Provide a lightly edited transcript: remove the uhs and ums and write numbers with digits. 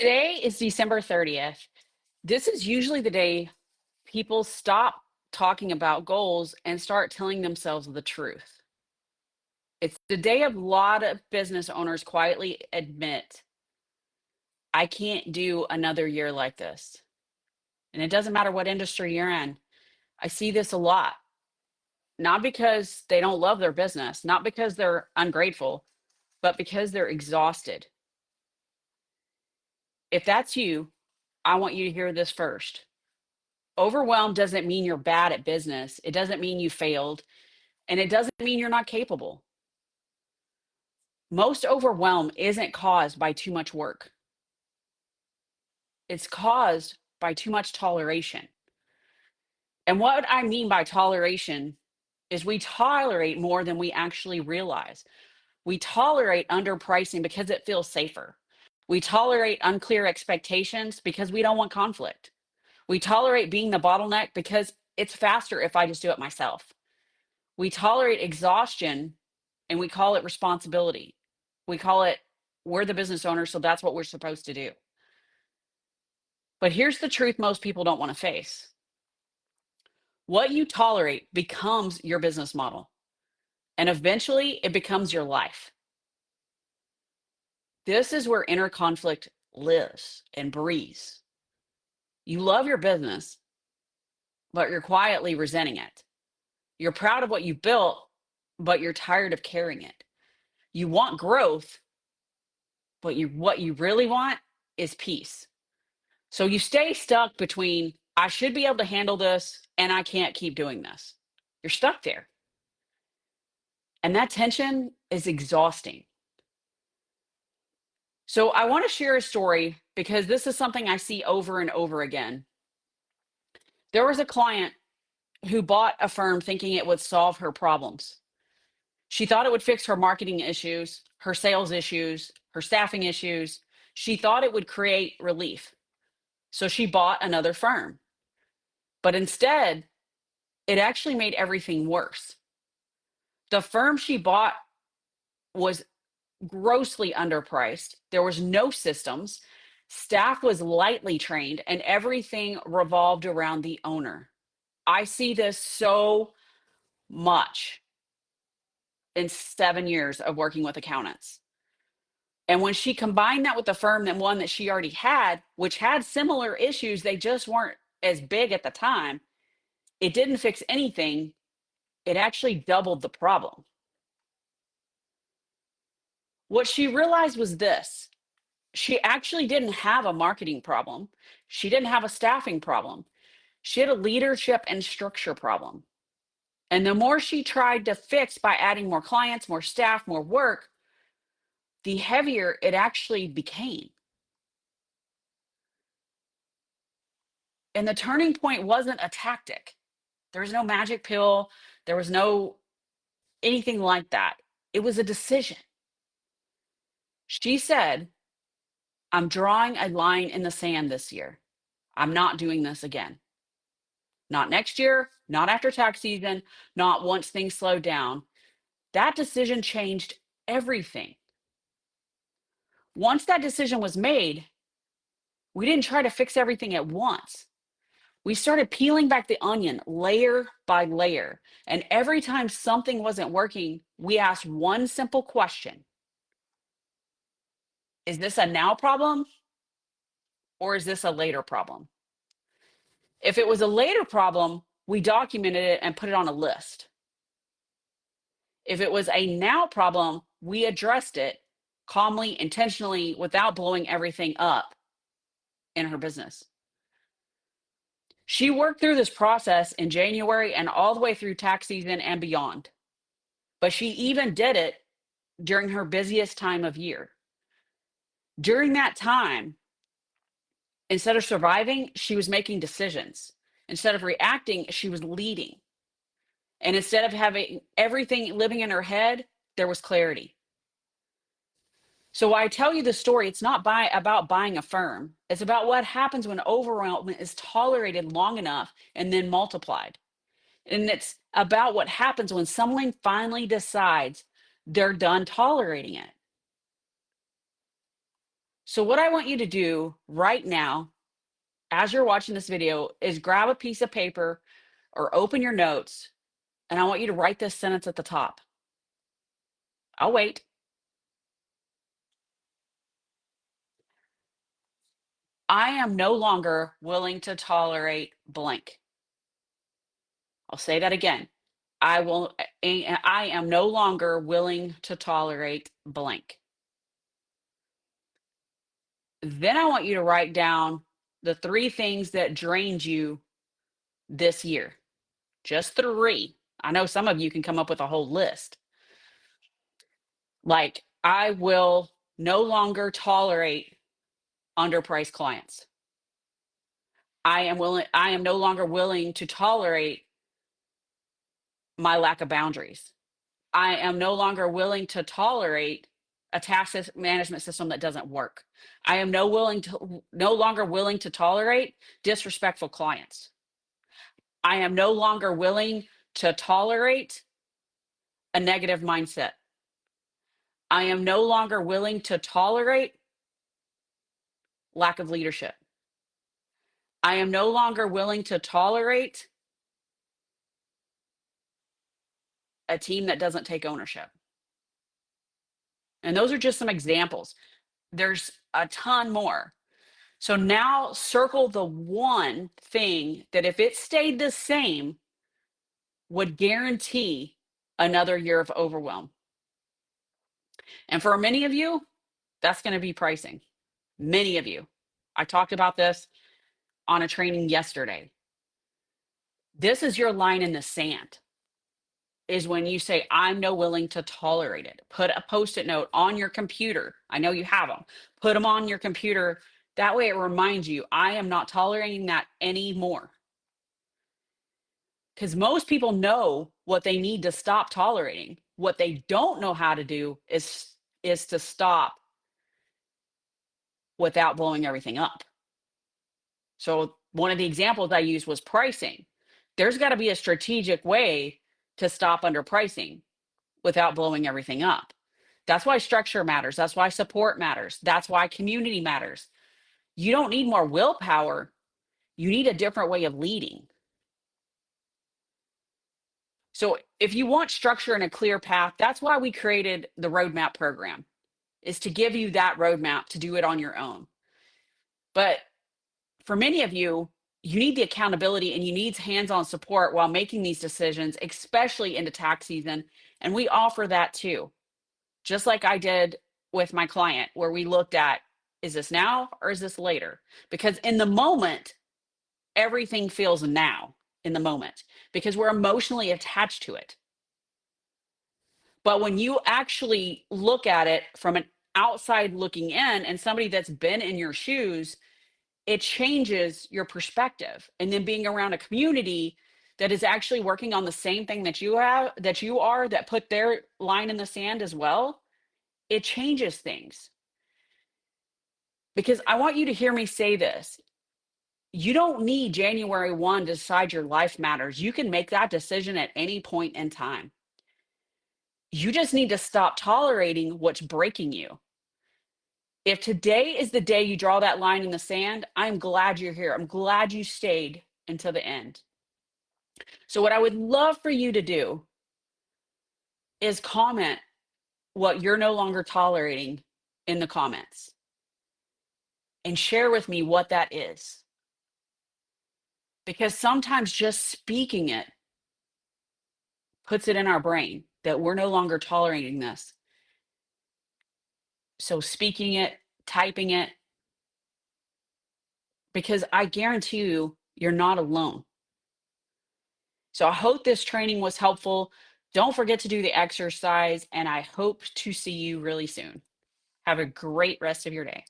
Today is December 30th. This is usually the day people stop talking about goals and start telling themselves the truth. It's the day a lot of business owners quietly admit, I can't do another year like this. And it doesn't matter what industry you're in. I see this a lot, not because they don't love their business, not because they're ungrateful, but because they're exhausted. If that's you, I want you to hear this first. Overwhelmed doesn't mean you're bad at business. It doesn't mean you failed. And it doesn't mean you're not capable. Most overwhelm isn't caused by too much work, it's caused by too much toleration. And what I mean by toleration is we tolerate more than we actually realize. We tolerate underpricing because it feels safer. We tolerate unclear expectations because we don't want conflict. We tolerate being the bottleneck because it's faster if I just do it myself. We tolerate exhaustion and we call it responsibility. We call it, we're the business owner, so that's what we're supposed to do. But here's the truth most people don't want to face. What you tolerate becomes your business model, and eventually it becomes your life. This is where inner conflict lives and breathes. You love your business, but you're quietly resenting it. You're proud of what you built, but you're tired of carrying it. You want growth, but what you really want is peace. So you stay stuck between, I should be able to handle this and I can't keep doing this. You're stuck there. And that tension is exhausting. So I want to share a story because this is something I see over and over again. There was a client who bought a firm thinking it would solve her problems. She thought it would fix her marketing issues, her sales issues, her staffing issues. She thought it would create relief. So she bought another firm. But instead, it actually made everything worse. The firm she bought was grossly underpriced. There was no systems. Staff was lightly trained, and everything revolved around the owner. I see this so much in 7 years of working with accountants. And when she combined that with the firm that one that she already had, which had similar issues, they just weren't as big at the time, it didn't fix anything. It actually doubled the problem. What she realized was this: she actually didn't have a marketing problem. She didn't have a staffing problem. She had a leadership and structure problem. And the more she tried to fix by adding more clients, more staff, more work, the heavier it actually became. And the turning point wasn't a tactic. There was no magic pill. There was no anything like that. It was a decision. She said, I'm drawing a line in the sand this year. I'm not doing this again. Not next year, not after tax season, not once things slow down. That decision changed everything. Once that decision was made, we didn't try to fix everything at once. We started peeling back the onion layer by layer. And every time something wasn't working, we asked one simple question: is this a now problem or is this a later problem? If it was a later problem, we documented it and put it on a list. If it was a now problem, we addressed it calmly, intentionally, without blowing everything up in her business. She worked through this process in January and all the way through tax season and beyond. But she even did it during her busiest time of year. During that time, instead of surviving, she was making decisions. Instead of reacting, she was leading. And instead of having everything living in her head, there was clarity. So why I tell you the story, it's not about buying a firm. It's about what happens when overwhelm is tolerated long enough and then multiplied. And it's about what happens when someone finally decides they're done tolerating it. So what I want you to do right now, as you're watching this video, is grab a piece of paper or open your notes, and I want you to write this sentence at the top. I'll wait. I am no longer willing to tolerate blank. I'll say that again. I am no longer willing to tolerate blank. Then I want you to write down the 3 things that drained you this year. Just 3. I know some of you can come up with a whole list. Like, I will no longer tolerate underpriced clients. I am no longer willing to tolerate my lack of boundaries. I am no longer willing to tolerate a management system that doesn't work. I am no longer willing to tolerate disrespectful clients. I am no longer willing to tolerate a negative mindset. I am no longer willing to tolerate lack of leadership. I am no longer willing to tolerate a team that doesn't take ownership. And those are just some examples. There's a ton more. So now circle the one thing that if it stayed the same would guarantee another year of overwhelm. And for many of you, that's going to be pricing. Many of you. I talked about this on a training yesterday. This is your line in the sand, is when you say, I'm no willing to tolerate it. Put a post-it note on your computer. I know you have them. Put them on your computer. That way it reminds you, I am not tolerating that anymore. Because most people know what they need to stop tolerating. What they don't know how to do is to stop without blowing everything up. So one of the examples I used was pricing. There's got to be a strategic way to stop underpricing without blowing everything up. That's why structure matters. That's why support matters. That's why community matters. You don't need more willpower. You need a different way of leading. So if you want structure and a clear path, that's why we created the roadmap program, is to give you that roadmap to do it on your own. But for many of you, you need the accountability and you need hands-on support while making these decisions, especially into tax season. And we offer that too, just like I did with my client, where we looked at, is this now or is this later? Because in the moment, everything feels now in the moment because we're emotionally attached to it. But when you actually look at it from an outside looking in and somebody that's been in your shoes, it changes your perspective. And then being around a community that is actually working on the same thing that you are, that put their line in the sand as well, it changes things. Because I want you to hear me say this. You don't need January 1 to decide your life matters. You can make that decision at any point in time. You just need to stop tolerating what's breaking you. If today is the day you draw that line in the sand, I'm glad you're here. I'm glad you stayed until the end. So what I would love for you to do is comment what you're no longer tolerating in the comments and share with me what that is. Because sometimes just speaking it puts it in our brain that we're no longer tolerating this. So speaking it, typing it, because I guarantee you, you're not alone. So I hope this training was helpful. Don't forget to do the exercise, and I hope to see you really soon. Have a great rest of your day.